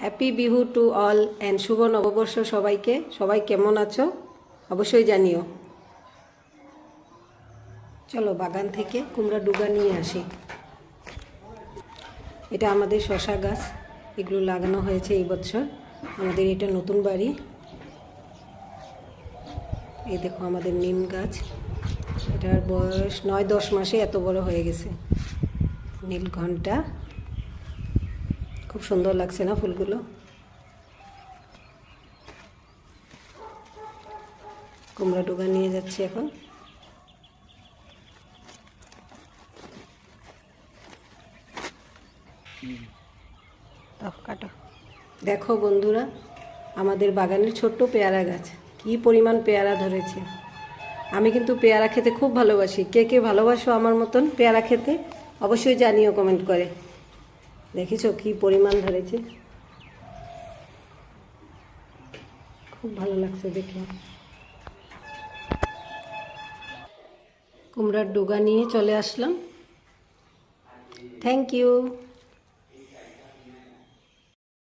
Happy Bihu to all and শুভ নববর্ষ সবাইকে। সবাই কেমন আছো অবশ্যই জানিও। চলো বাগান থেকে কুমড়া ডুগা নিয়ে আসি। এটা আমাদের শশা গাছ, এগুলো লাগানো হয়েছে এই বছর। আমাদের এটা নতুন বাড়ি। এই দেখো আমাদের নিম গাছ, এটার বয়স 9-10 মাসে এত বড় হয়ে গেছে। নীলঘণ্টা, খুব সুন্দর লাগছে না ফুলগুলো? কুমড়া ডুগা নিয়ে যাচ্ছি এখন। কাটো। দেখো বন্ধুরা, আমাদের বাগানের ছোট্ট পেয়ারা গাছ, কি পরিমাণ পেয়ারা ধরেছে। আমি কিন্তু পেয়ারা খেতে খুব ভালোবাসি। কে কে ভালোবাসো আমার মতন পেয়ারা খেতে অবশ্যই জানিও কমেন্ট করে। দেখেছো কি পরিমাণ ধরেছে, খুব ভালো লাগছে দেখে। কুমড়ার ডুগা নিয়ে চলে আসলাম। Thank you.